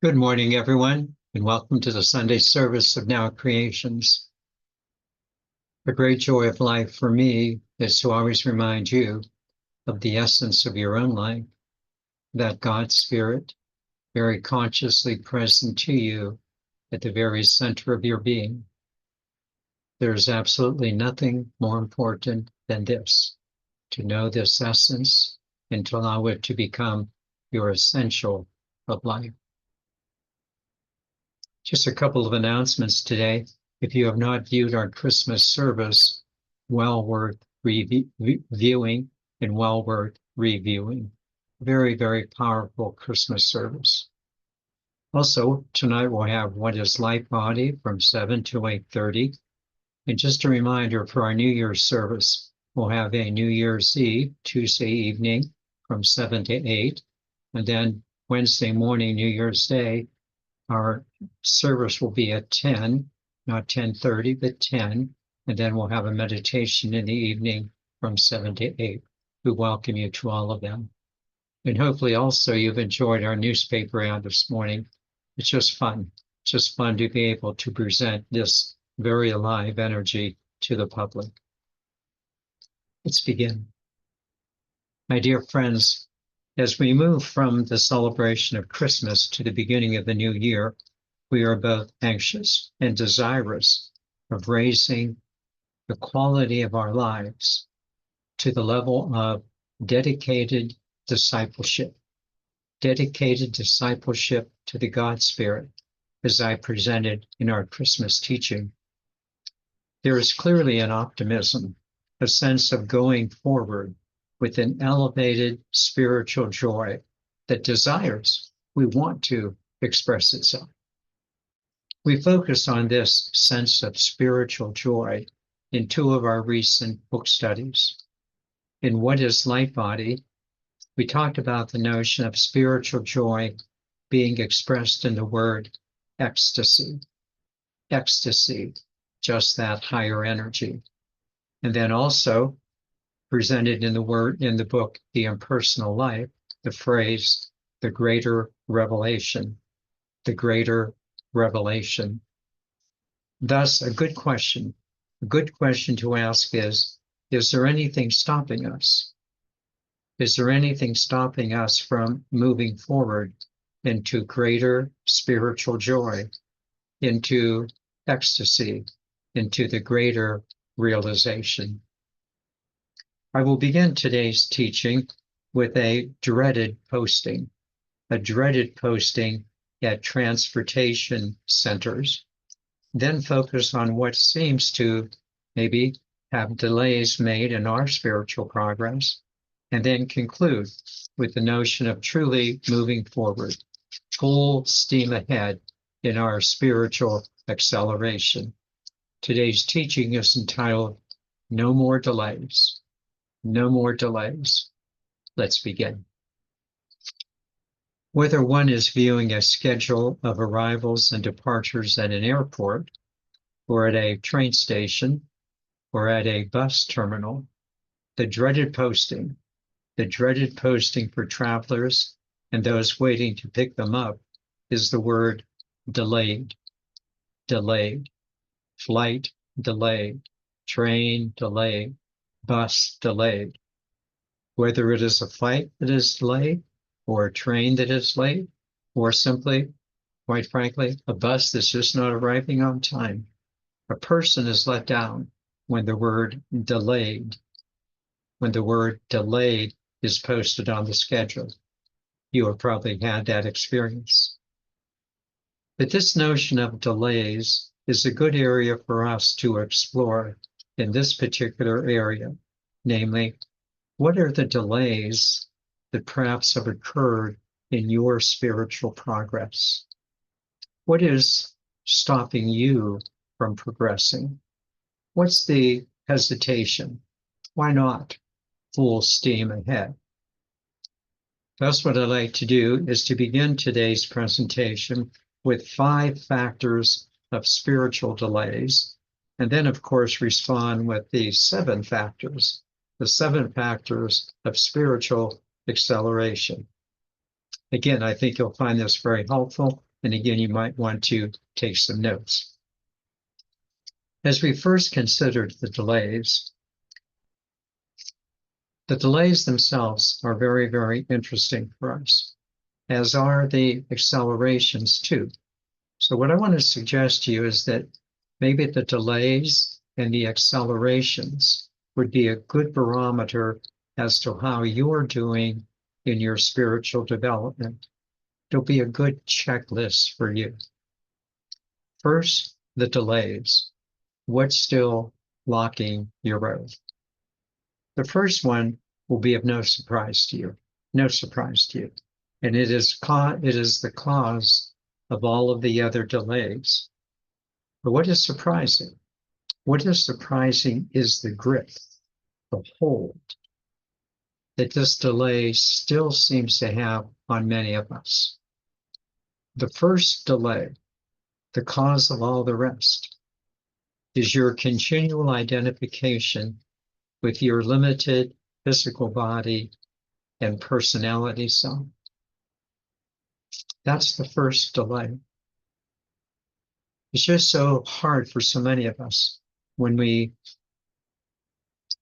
Good morning, everyone, and welcome to the Sunday service of Now Creations. The great joy of life for me is to always remind you of the essence of your own life, that God's Spirit, very consciously present to you at the very center of your being. There's absolutely nothing more important than this, to know this essence and to allow it to become your essential of life. Just a couple of announcements today. If you have not viewed our Christmas service, well worth viewing and well worth reviewing. Very, very powerful Christmas service. Also, tonight we'll have What is Life Body from 7 to 8:30. And just a reminder for our New Year's service, we'll have a New Year's Eve, Tuesday evening from 7 to 8. And then Wednesday morning, New Year's Day, our service will be at 10, not 10:30, but 10. And then we'll have a meditation in the evening from 7 to 8. We welcome you to all of them. And hopefully also you've enjoyed our newspaper ad this morning. It's just fun to be able to present this very alive energy to the public. Let's begin. My dear friends, as we move from the celebration of Christmas to the beginning of the new year, we are both anxious and desirous of raising the quality of our lives to the level of dedicated discipleship to the God Spirit, as I presented in our Christmas teaching. There is clearly an optimism, a sense of going forward with an elevated spiritual joy that we want to express itself. We focus on this sense of spiritual joy in two of our recent book studies. In What is Life Body, we talked about the notion of spiritual joy being expressed in the word ecstasy. Ecstasy, just that higher energy. And then also presented in the book, The Impersonal Life, the phrase, the greater revelation. Thus, a good question to ask is there anything stopping us? Is there anything stopping us from moving forward into greater spiritual joy, into ecstasy, into the greater realization? I will begin today's teaching with a dreaded posting at transportation centers, then focus on what seems to maybe have delays made in our spiritual progress, and then conclude with the notion of truly moving forward, full steam ahead in our spiritual acceleration. Today's teaching is entitled, No More Delays. No more delays. Let's begin. Whether one is viewing a schedule of arrivals and departures at an airport, or at a train station, or at a bus terminal, the dreaded posting for travelers and those waiting to pick them up is the word delayed. Delayed. Flight delayed. Train delayed. Bus delayed. Whether it is a flight that is delayed, or a train that is late, or simply, quite frankly, a bus that's just not arriving on time, a person is let down when the word delayed is posted on the schedule. You have probably had that experience. But this notion of delays is a good area for us to explore in this particular area, namely, what are the delays that perhaps have occurred in your spiritual progress? What is stopping you from progressing? What's the hesitation? Why not full steam ahead? Thus, what I'd like to do is to begin today's presentation with 5 factors of spiritual delays, and then, of course, respond with the 7 factors of spiritual acceleration. Again, I think you'll find this very helpful. And again, you might want to take some notes. As we first considered the delays themselves are very, very interesting for us, as are the accelerations too. So what I want to suggest to you is that maybe the delays and the accelerations would be a good barometer as to how you're doing in your spiritual development. It'll be a good checklist for you. First, the delays. What's still blocking your road? The first one will be of no surprise to you. And it is the cause of all of the other delays. But what is surprising? What is surprising is the grip, the hold that this delay still seems to have on many of us. The first delay, the cause of all the rest, is your continual identification with your limited physical body and personality self. That's the first delay. It's just so hard for so many of us when we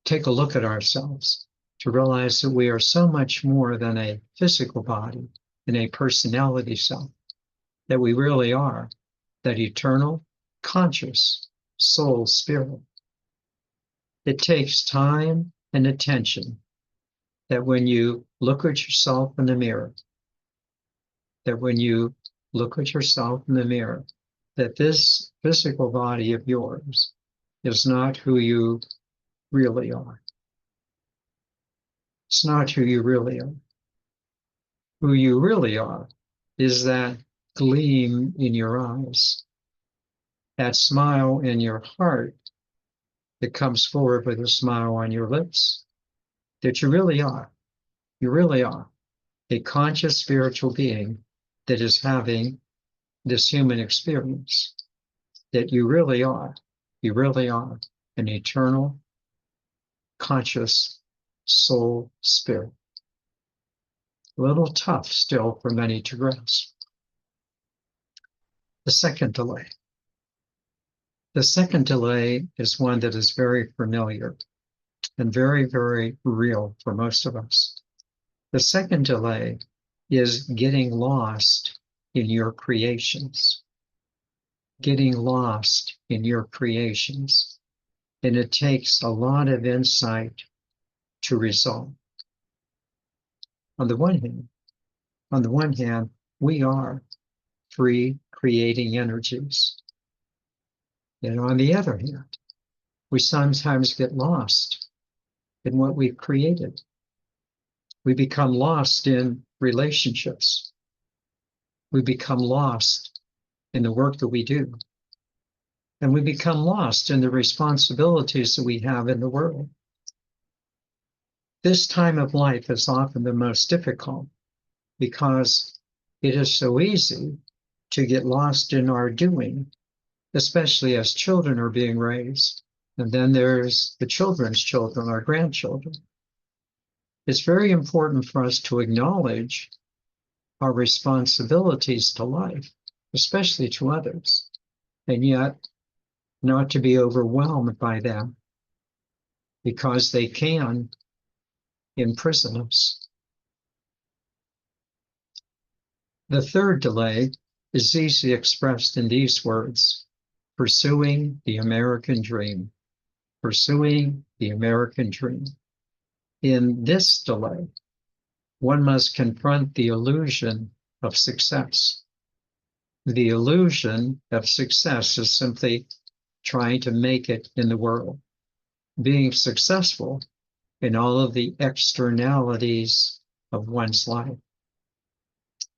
take a look at ourselves to realize that we are so much more than a physical body and a personality self, that we really are that eternal, conscious soul spirit. It takes time and attention that when you look at yourself in the mirror, that this physical body of yours is not who you really are. It's not who you really are. Who you really are is that gleam in your eyes, that smile in your heart that comes forward with a smile on your lips, that you really are. You really are a conscious spiritual being that is having this human experience, that you really are an eternal, conscious soul spirit. A little tough still for many to grasp. The second delay. The second delay is one that is very familiar and very, very real for most of us. The second delay is getting lost in your creations. Getting lost in your creations. And it takes a lot of insight to resolve. On the one hand, we are free creating energies. And on the other hand, we sometimes get lost in what we've created. We become lost in relationships. We become lost in the work that we do. And we become lost in the responsibilities that we have in the world. This time of life is often the most difficult because it is so easy to get lost in our doing, especially as children are being raised. And then there's the children's children, our grandchildren. It's very important for us to acknowledge our responsibilities to life, especially to others, and yet not to be overwhelmed by them because they can imprison us. The third delay is easily expressed in these words: pursuing the American dream. Pursuing the American dream. In this delay, one must confront the illusion of success. The illusion of success is simply trying to make it in the world, being successful in all of the externalities of one's life.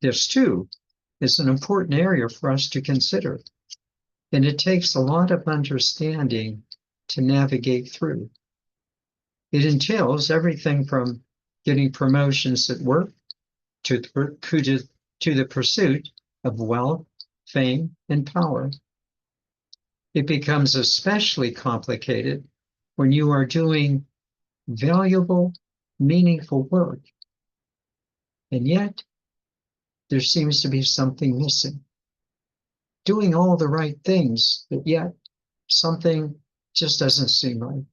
This, too, is an important area for us to consider, and it takes a lot of understanding to navigate through. It entails everything from getting promotions at work to the pursuit of wealth, fame, and power. It becomes especially complicated when you are doing valuable, meaningful work. And yet, there seems to be something missing. doing all the right things, but yet something just doesn't seem right.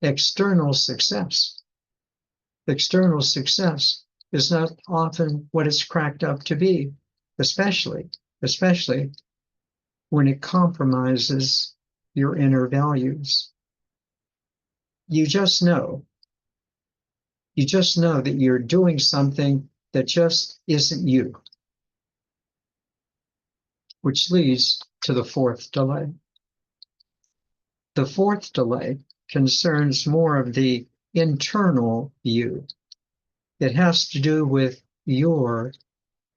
External success. External success is not often what it's cracked up to be, especially when it compromises your inner values. You just know that you're doing something that just isn't you, which leads to the fourth delay. The fourth delay concerns more of the internal you. It has to do with your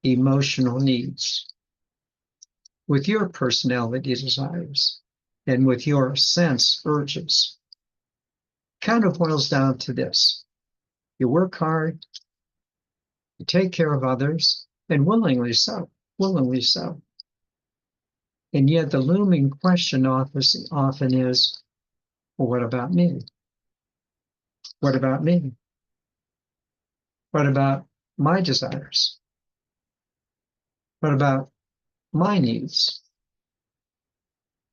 emotional needs, with your personality desires, and with your sense urges. Kind of boils down to this. You work hard, you take care of others, and willingly so. And yet the looming question often is, well, what about me? What about me? What about my desires? What about my needs?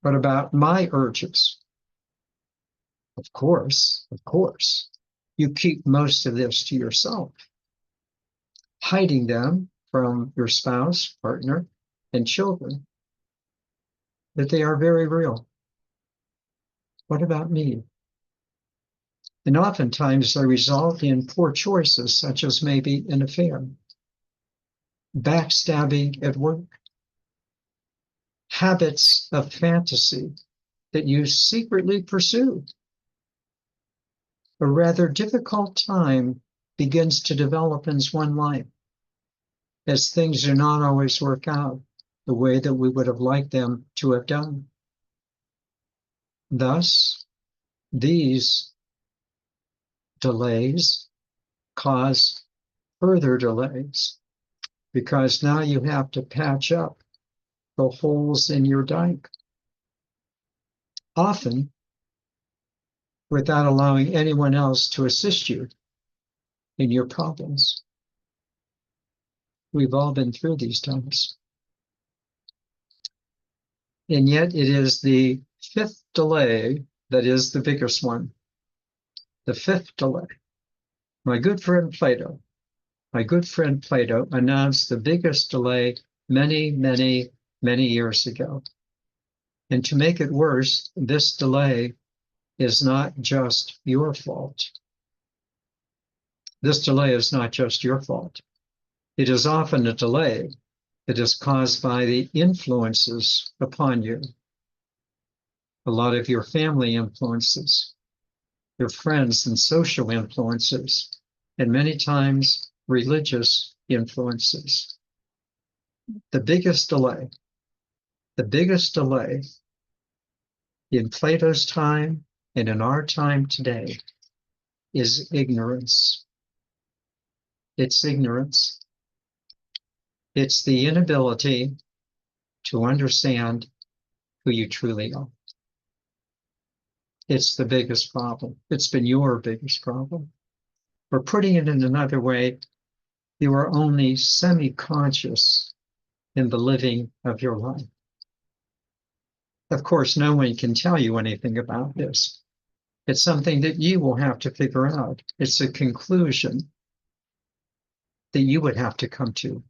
What about my urges? Of course, you keep most of this to yourself, hiding them from your spouse, partner, and children, but they are very real. What about me? And oftentimes they result in poor choices, such as maybe an affair, backstabbing at work, habits of fantasy that you secretly pursue. A rather difficult time begins to develop in one's life as things do not always work out the way that we would have liked them to have done. Thus, these delays cause further delays because now you have to patch up the holes in your dike, often without allowing anyone else to assist you in your problems. We've all been through these times. And yet it is the fifth delay that is the biggest one. The fifth delay. My good friend Plato announced the biggest delay many years ago. And to make it worse, this delay is not just your fault. This delay is not just your fault. It is often a delay that is caused by the influences upon you. A lot of your family influences, your friends and social influences, and many times religious influences. The biggest delay in Plato's time and in our time today is ignorance. It's ignorance. It's the inability to understand who you truly are. It's the biggest problem. It's been your biggest problem. Or putting it in another way, you are only semi-conscious in the living of your life. Of course, no one can tell you anything about this. It's something that you will have to figure out. It's a conclusion that you would have to come to.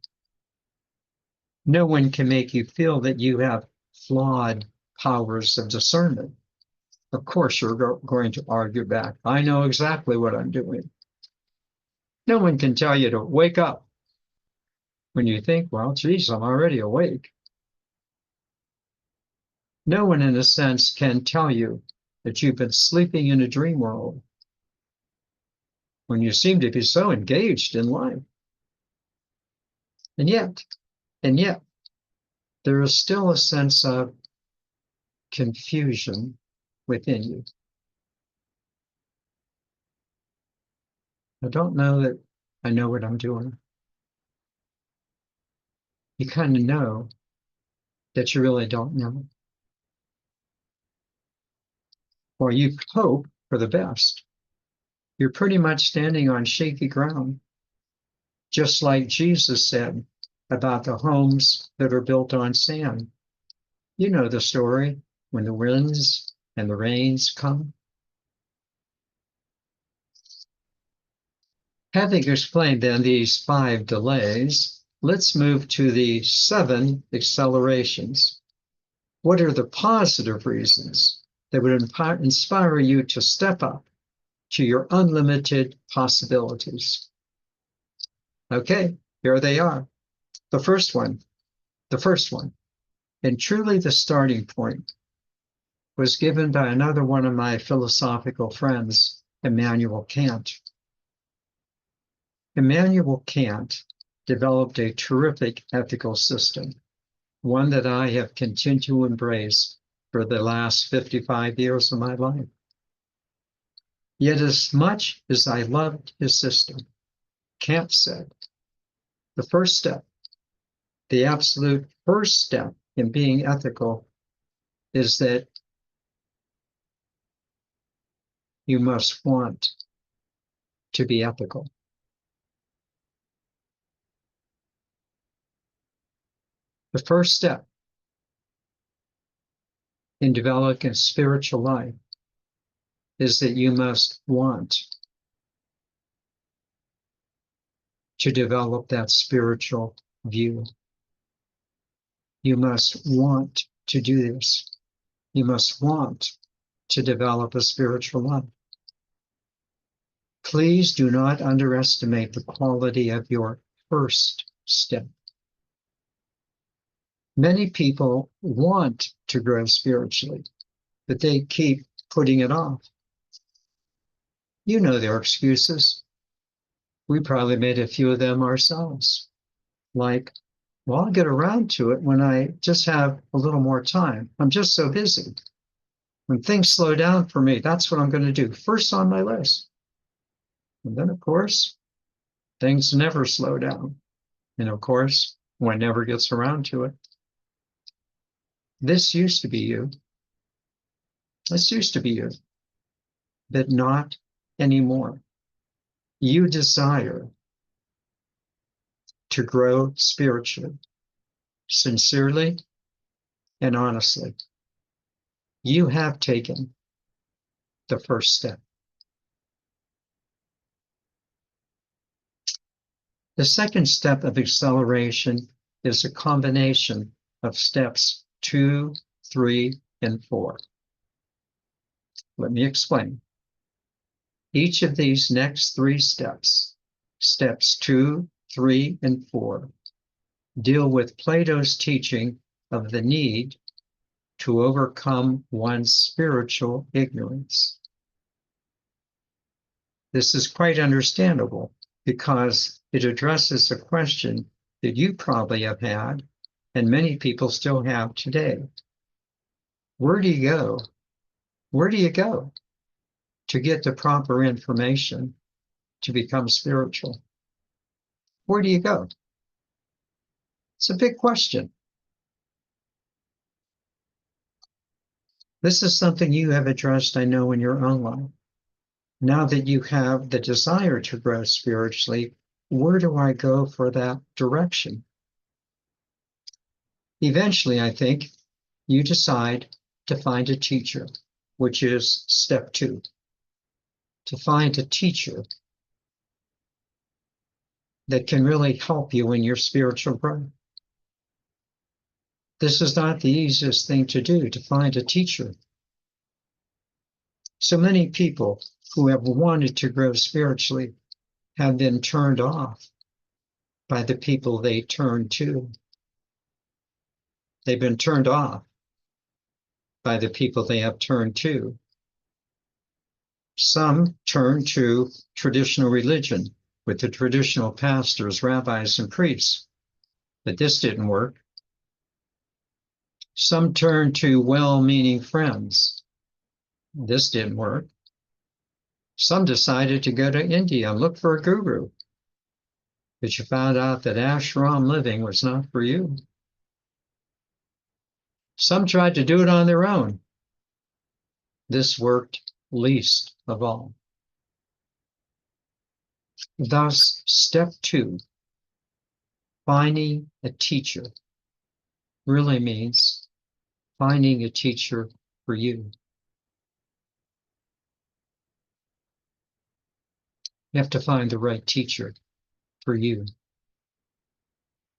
No one can make you feel that you have flawed powers of discernment. Of course, you're going to argue back. I know exactly what I'm doing. No one can tell you to wake up when you think, well, geez, I'm already awake. No one, in a sense, can tell you that you've been sleeping in a dream world when you seem to be so engaged in life. And yet, there is still a sense of confusion within you. I don't know that I know what I'm doing. You kind of know that you really don't know. Or you hope for the best. You're pretty much standing on shaky ground, just like Jesus said about the homes that are built on sand. You know the story, when the winds and the rains come. Having explained then these 5 delays, let's move to the 7 accelerations. What are the positive reasons that would inspire you to step up to your unlimited possibilities? Okay, here they are. The first one, and truly the starting point, was given by another one of my philosophical friends, Immanuel Kant. Immanuel Kant developed a terrific ethical system, one that I have continued to embrace for the last 55 years of my life. Yet as much as I loved his system, Kant said, the first step, the absolute first step in being ethical is that you must want to be ethical. The first step in developing a spiritual life is that you must want to develop that spiritual view. You must want to do this. You must want to develop a spiritual life. Please do not underestimate the quality of your first step. Many people want to grow spiritually, but they keep putting it off. You know their excuses. We probably made a few of them ourselves. Like, well, I'll get around to it when I just have a little more time. I'm just so busy. When things slow down for me, that's what I'm going to do first on my list. And then, of course, things never slow down. And of course, one never gets around to it. This used to be you. This used to be you, but not anymore. You desire to grow spiritually, sincerely and honestly. You have taken the first step. The second step of acceleration is a combination of steps 2, 3, and 4. Let me explain. Each of these next 3 steps, steps 2, 3, and 4, deal with Plato's teaching of the need to overcome one's spiritual ignorance. This is quite understandable because it addresses a question that you probably have had and many people still have today. Where do you go? Where do you go to get the proper information to become spiritual? Where do you go? It's a big question. This is something you have addressed, I know, in your own life. Now that you have the desire to grow spiritually, where do I go for that direction? Eventually, I think, you decide to find a teacher, which is step 2. To find a teacher that can really help you in your spiritual growth. This is not the easiest thing to do, to find a teacher. So many people who have wanted to grow spiritually have been turned off by the people they turn to. They've been turned off by the people they have turned to. Some turn to traditional religion with the traditional pastors, rabbis, and priests, but this didn't work. Some turn to well-meaning friends. This didn't work. Some decided to go to India and look for a guru, but you found out that ashram living was not for you. Some tried to do it on their own. This worked least of all. Thus, step 2, finding a teacher, really means finding a teacher for you. You have to find the right teacher for you.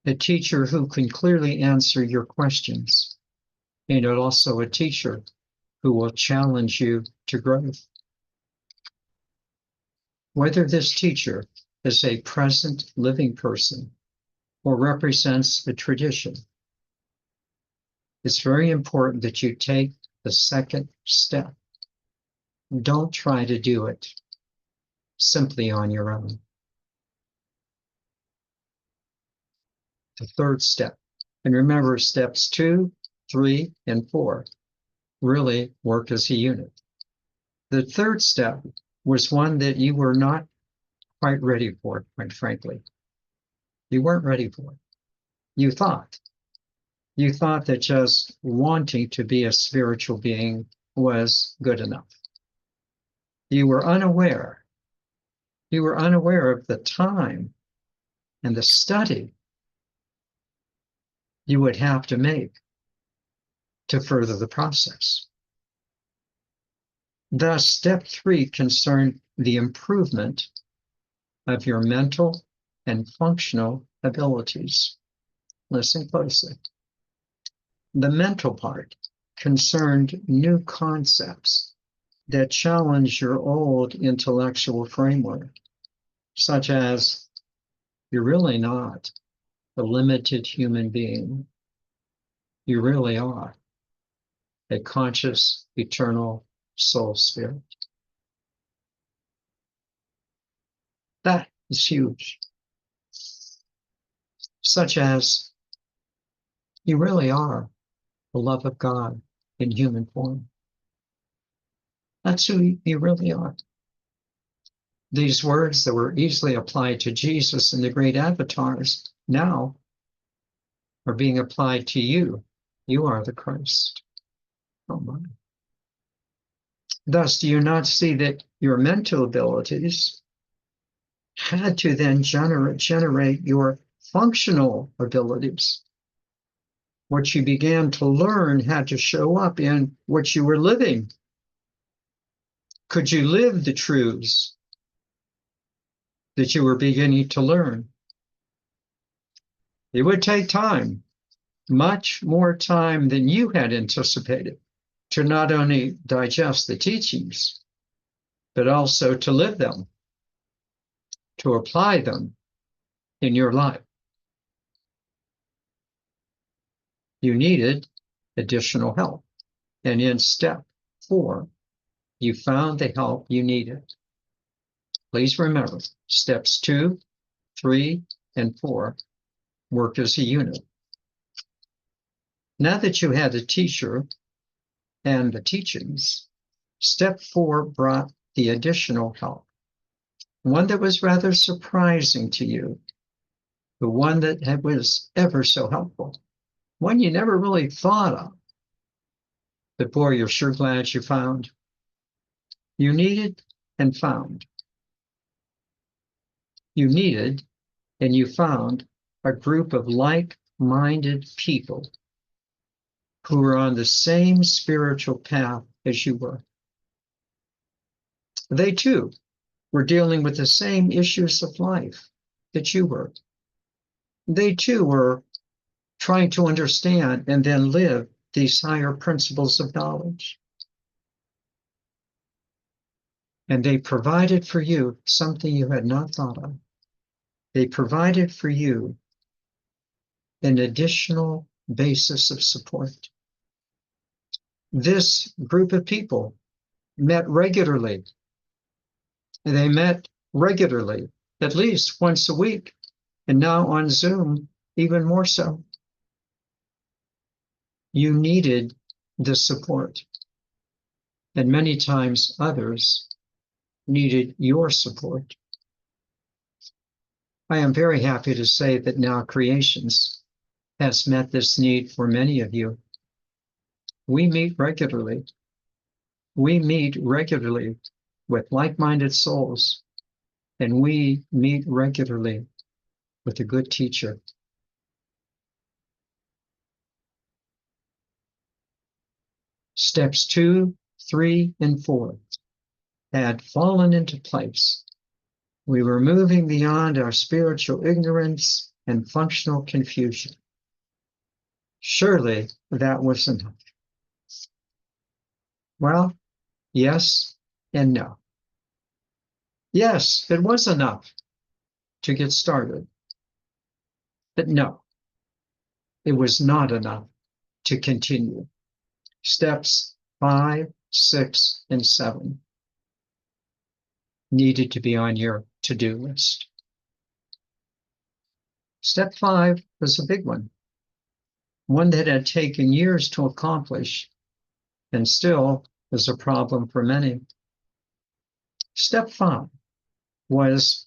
A teacher who can clearly answer your questions, and also a teacher who will challenge you to growth. Whether this teacher is a present living person or represents a tradition, it's very important that you take the second step. Don't try to do it simply on your own. The third step, and remember steps 2, 3, and 4 really work as a unit. The third step was one that you were not quite ready for, quite frankly. You weren't ready for it. You thought that just wanting to be a spiritual being was good enough. You were unaware of the time and the study you would have to make to further the process. Thus, step 3 concerned the improvement of your mental and functional abilities. Listen closely. The mental part concerned new concepts that challenge your old intellectual framework, such as you're really not a limited human being. You really are a conscious, eternal soul spirit. That is huge. Such as you really are the love of God in human form. That's who you really are. These words that were easily applied to Jesus and the great avatars now are being applied to you. You are the Christ. Oh my. Thus, do you not see that your mental abilities had to then generate your functional abilities? What you began to learn had to show up in what you were living. Could you live the truths that you were beginning to learn? It would take time, much more time than you had anticipated, to not only digest the teachings, but also to live them, to apply them in your life. You needed additional help. And in step 4, you found the help you needed. Please remember, steps 2, 3, and 4 work as a unit. Now that you had a teacher and the teachings, step 4 brought the additional help. One that was rather surprising to you, but one that was ever so helpful. One you never really thought of. But boy, you're sure glad you found. You needed and found. You needed and you found a group of like-minded people who were on the same spiritual path as you were. They too were dealing with the same issues of life that you were. They too were trying to understand and then live these higher principles of knowledge. And they provided for you something you had not thought of. They provided for you an additional basis of support. This group of people met regularly. They met regularly, at least once a week, and now on Zoom, even more so. You needed the support, and many times others needed your support. I am very happy to say that Now Creations has met this need for many of you. We meet regularly. We meet regularly with like-minded souls, and we meet regularly with a good teacher. Steps 2, 3, and 4 had fallen into place. We were moving beyond our spiritual ignorance and functional confusion. Surely that was enough. Well, yes and no. Yes, it was enough to get started. But no, it was not enough to continue. Steps 5, 6, and 7 needed to be on your to-do list. Step 5 was a big one that had taken years to accomplish and still is a problem for many. Step 5 was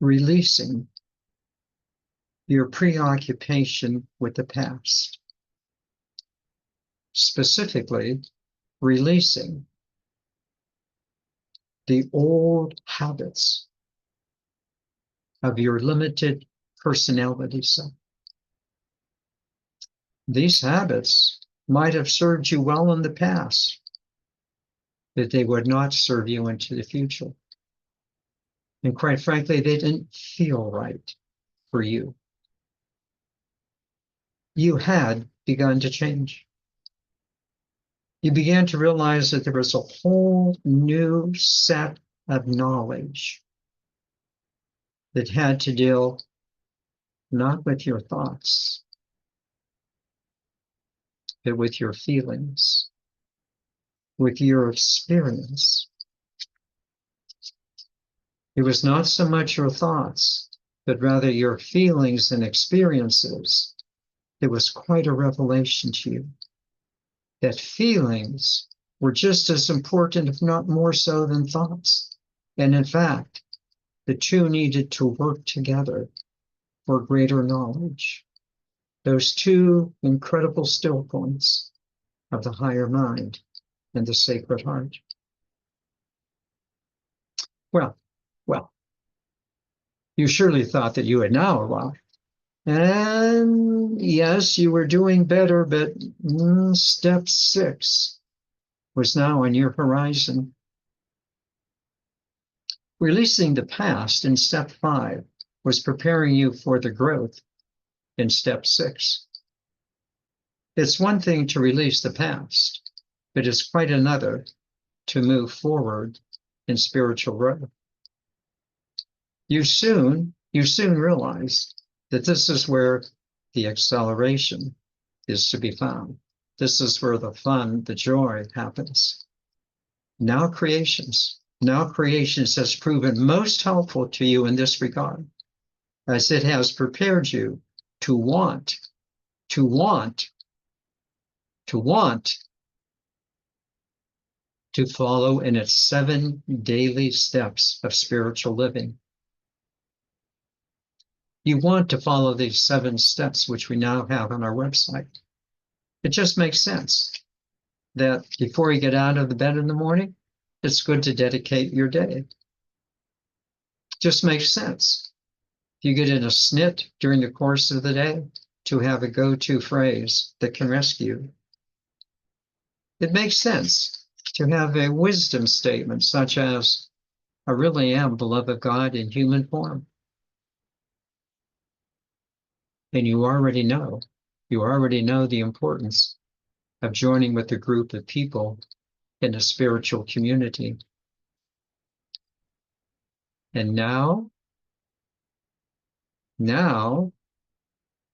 releasing your preoccupation with the past. Specifically, releasing the old habits of your limited personality self. These habits might have served you well in the past, but they would not serve you into the future. And quite frankly, they didn't feel right for you. You had begun to change. You began to realize that there was a whole new set of knowledge that had to deal not with your thoughts, but with your feelings, with your experience. It was not so much your thoughts, but rather your feelings and experiences. It was quite a revelation to you that feelings were just as important, if not more so, than thoughts. And in fact, the two needed to work together for greater knowledge. Those two incredible still points of the higher mind and the sacred heart. Well, you surely thought that you had now arrived. And yes, you were doing better, but step 6 was now on your horizon. Releasing the past in step 5 was preparing you for the growth in step 6. It's one thing to release the past, but it's quite another to move forward in spiritual growth. You soon realize that this is where the acceleration is to be found. This is where the fun, the joy happens. Now creations has proven most helpful to you in this regard, as it has prepared you to want to follow in its 7 daily steps of spiritual living. You want to follow these 7 steps, which we now have on our website. It just makes sense that before you get out of the bed in the morning, it's good to dedicate your day. Just makes sense. If you get in a snit during the course of the day, to have a go-to phrase that can rescue. It makes sense to have a wisdom statement such as, I really am beloved of God in human form. And you already know the importance of joining with a group of people in a spiritual community. And now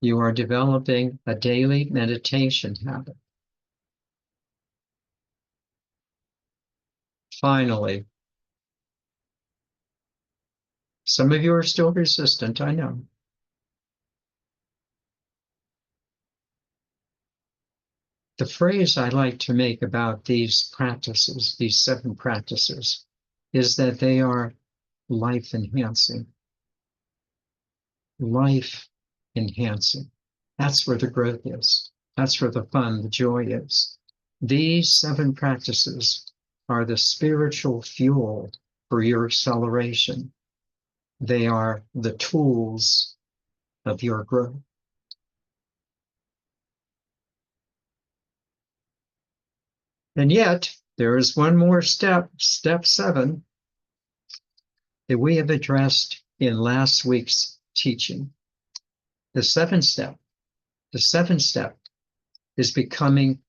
you are developing a daily meditation habit. Finally, some of you are still resistant, I know. The phrase I like to make about these practices, these 7 practices, is that they are life enhancing. Life enhancing. That's where the growth is. That's where the fun, the joy is. These 7 practices are the spiritual fuel for your acceleration. They are the tools of your growth. And yet, there is one more step, step 7, that we have addressed in last week's teaching. The seventh step is becoming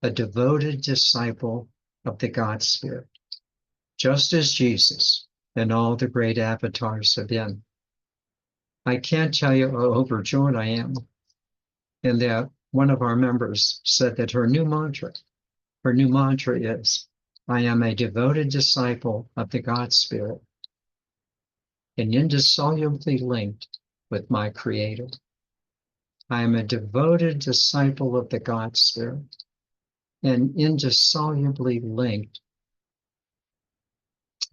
a devoted disciple of the God Spirit, just as Jesus and all the great avatars have been. I can't tell you how overjoyed I am. And that one of our members said that her new mantra is, I am a devoted disciple of the God Spirit and indissolubly linked with my Creator. I am a devoted disciple of the God Spirit and indissolubly linked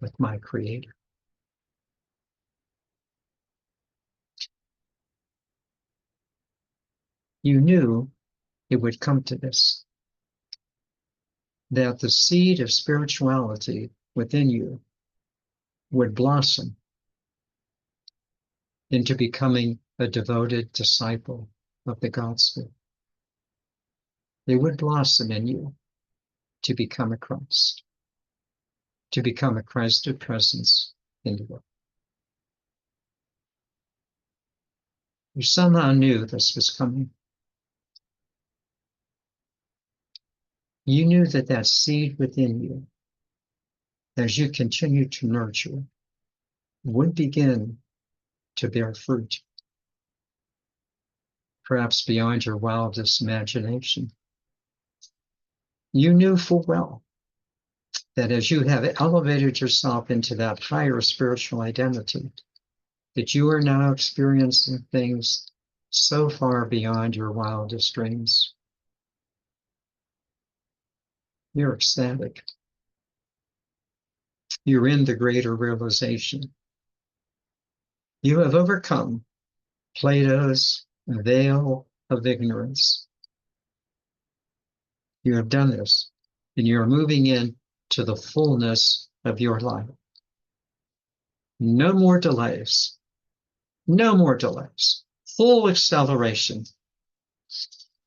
with my Creator. You knew it would come to this, that the seed of spirituality within you would blossom into becoming a devoted disciple of the God Spirit. They would blossom in you to become a Christ, to become a Christed presence in the world. You somehow knew this was coming. You knew that that seed within you, as you continue to nurture, would begin to bear fruit, perhaps beyond your wildest imagination. You knew full well that as you have elevated yourself into that higher spiritual identity, that you are now experiencing things so far beyond your wildest dreams. You're ecstatic. You're in the greater realization. You have overcome Plato's veil of ignorance. You have done this, and you're moving in to the fullness of your life. No more delays. No more delays. Full acceleration.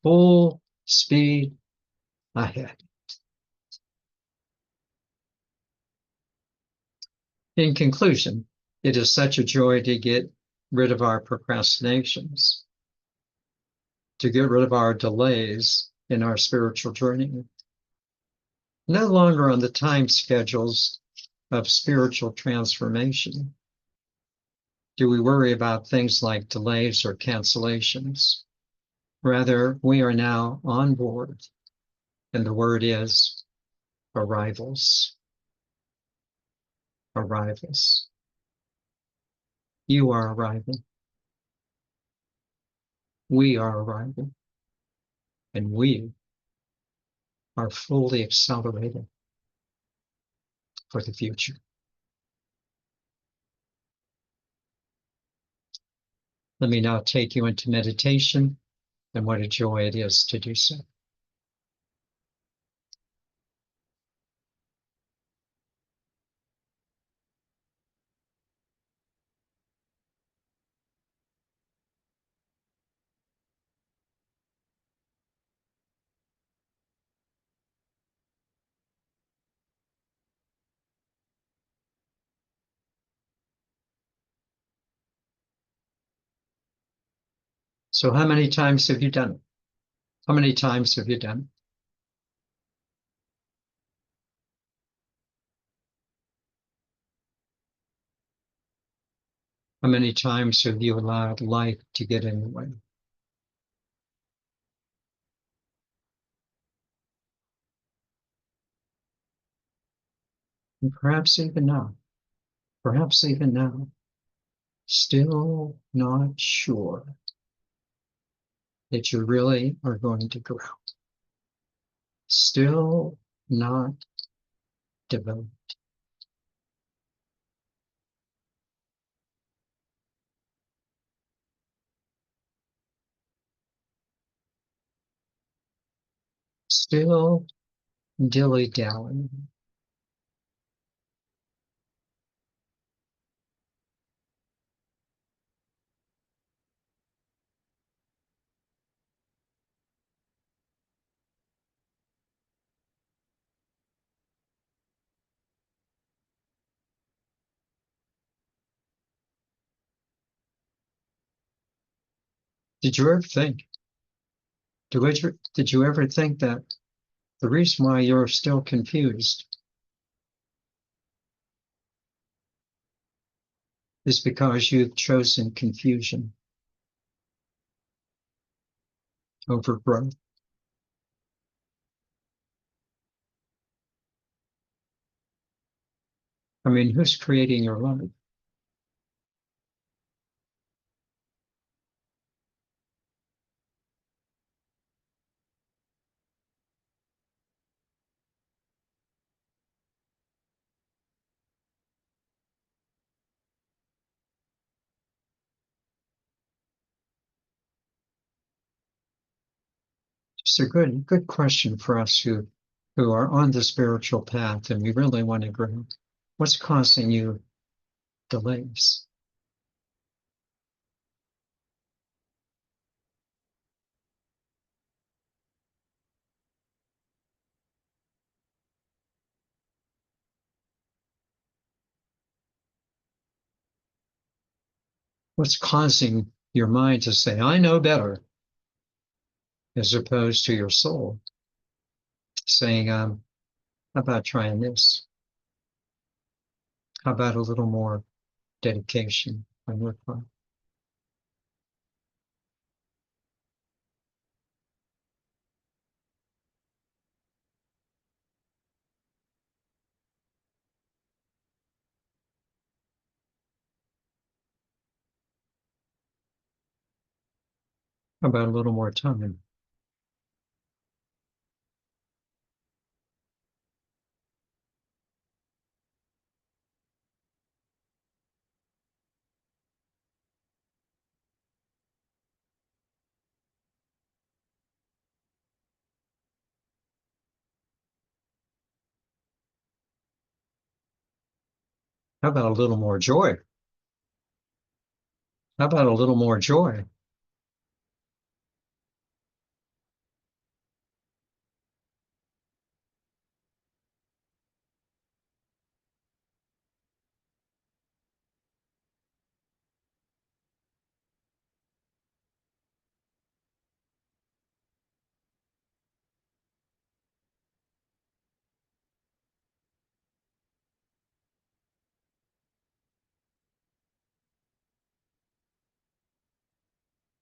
Full speed ahead. In conclusion, it is such a joy to get rid of our procrastinations, to get rid of our delays in our spiritual journey. No longer on the time schedules of spiritual transformation do we worry about things like delays or cancellations. Rather, we are now on board, and the word is arrivals. Arrivals. You are arriving. We are arriving. And we are fully accelerating for the future. Let me now take you into meditation, and what a joy it is to do so. So how many times have you done it? How many times have you done it? How many times have you allowed life to get in the way? And perhaps even now, still not sure that you really are going to grow. Still not developed. Still dilly-dallying. Did you ever think, did you ever think that the reason why you're still confused is because you've chosen confusion over growth? I mean, who's creating your life? It's a good question for us who are on the spiritual path and we really want to grow. What's causing you delays? What's causing your mind to say, I know better, as opposed to your soul saying, how about trying this? How about a little more dedication on your part? How about a little more time? How about a little more joy? How about a little more joy?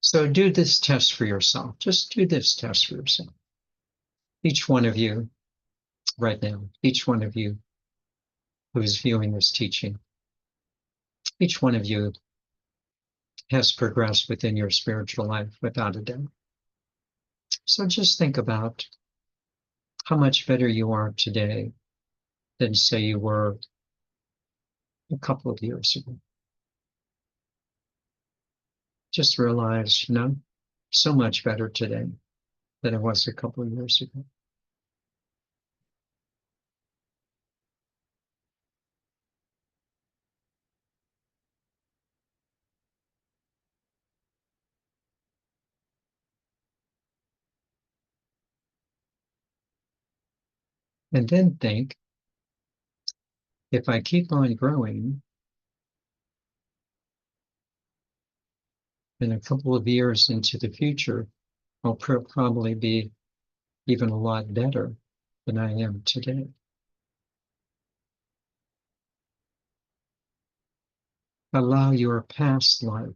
So do this test for yourself. Just do this test for yourself. Each one of you right now, each one of you who is viewing this teaching, each one of you has progressed within your spiritual life without a doubt. So just think about how much better you are today than, say, you were a couple of years ago. Just realize, so much better today than it was a couple of years ago. And then think, if I keep on growing, in a couple of years into the future, I'll probably be even a lot better than I am today. Allow your past life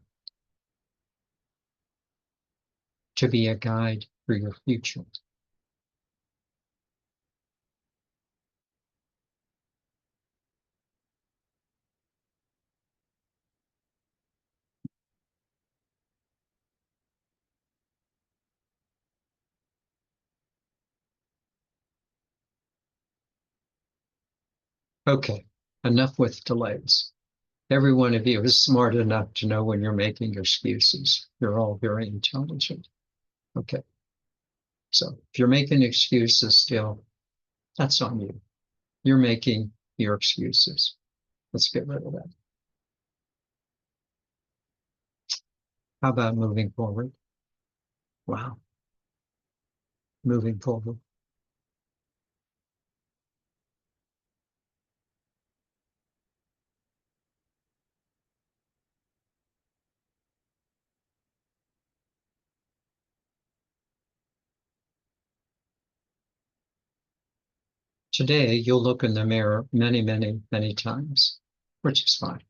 to be a guide for your future. Okay, enough with delays. Every one of you is smart enough to know when you're making excuses. You're all very intelligent. Okay, so if you're making excuses still, that's on you. You're making your excuses. Let's get rid of that. How about moving forward? Wow, moving forward. Today, you'll look in the mirror many, many, many times, which is fine.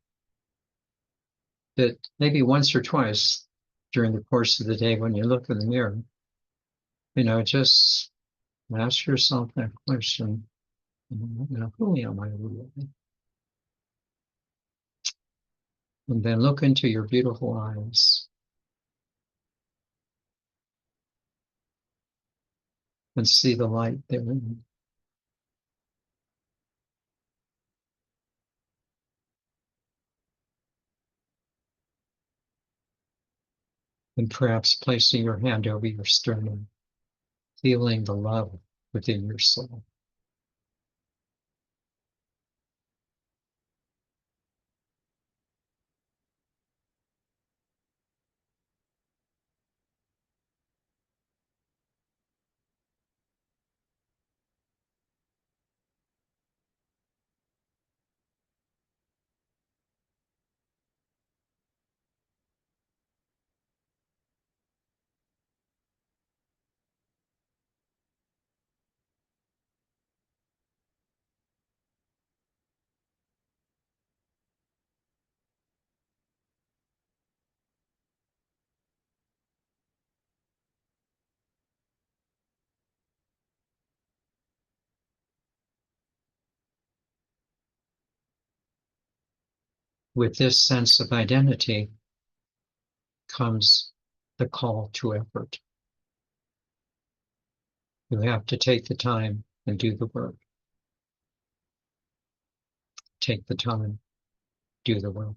But maybe once or twice during the course of the day when you look in the mirror, just ask yourself that question, who am I really? And then look into your beautiful eyes and see the light therein. And perhaps placing your hand over your sternum, feeling the love within your soul. With this sense of identity comes the call to effort. You have to take the time and do the work. Take the time, do the work.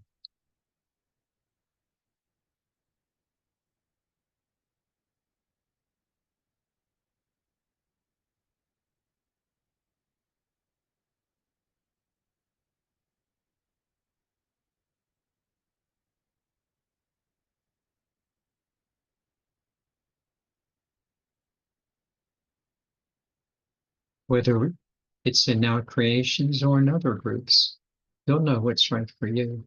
Whether it's in Now Creations or in other groups, you'll know what's right for you.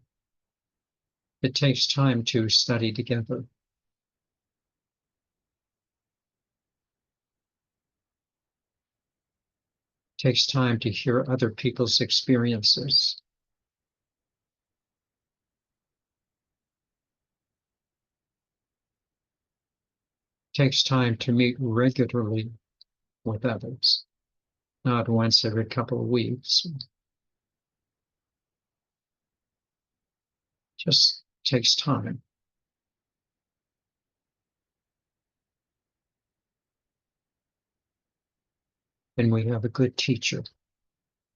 It takes time to study together. It takes time to hear other people's experiences. It takes time to meet regularly with others, not once every couple of weeks. Just takes time. And we have a good teacher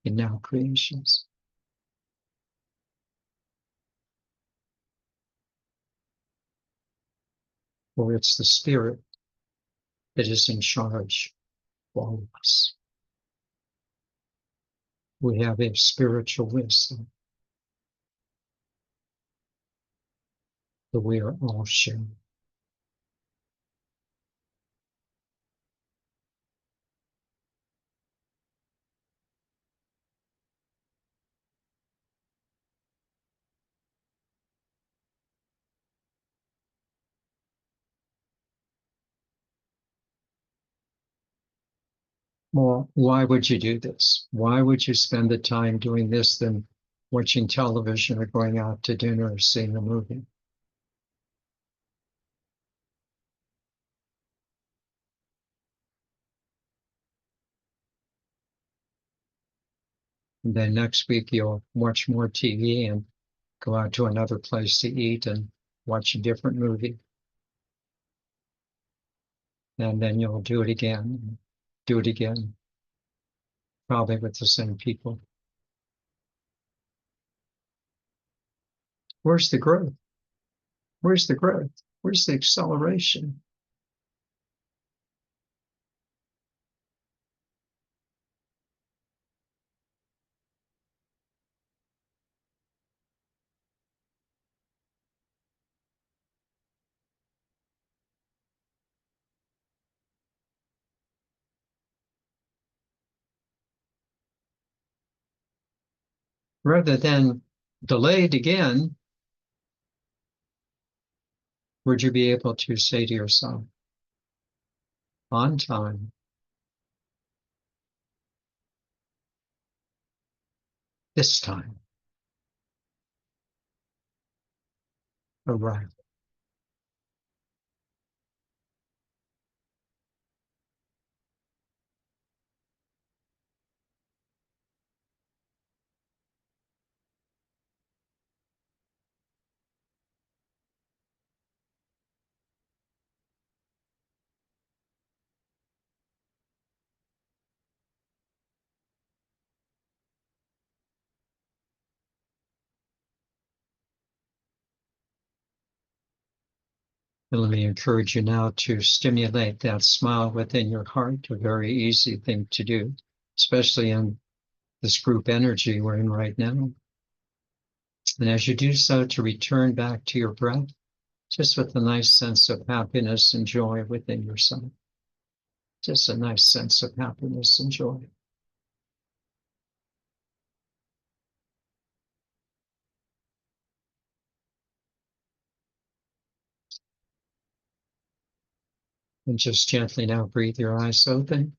in Now Creations. For it's the Spirit that is in charge of all of us. We have a spiritual wisdom that we are all sharing. Well, why would you do this? Why would you spend the time doing this than watching television or going out to dinner or seeing a movie? And then next week you'll watch more TV and go out to another place to eat and watch a different movie. And then you'll do it again, probably with the same people. Where's the growth? Where's the growth? Where's the acceleration? Rather than delayed again, would you be able to say to yourself, on time, this time. Arrive. And let me encourage you now to stimulate that smile within your heart, a very easy thing to do, especially in this group energy we're in right now. And as you do so, to return back to your breath, just with a nice sense of happiness and joy within yourself. Just a nice sense of happiness and joy. And just gently now breathe your eyes open.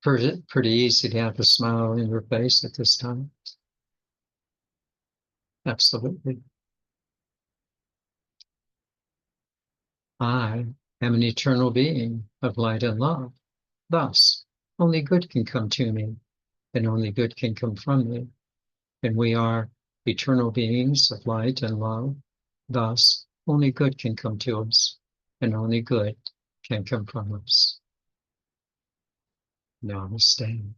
Pretty easy to have a smile on your face at this time. Absolutely. I am an eternal being of light and love. Thus, only good can come to me, and only good can come from me. And we are eternal beings of light and love. Thus, only good can come to us, and only good can come from us. Namaste.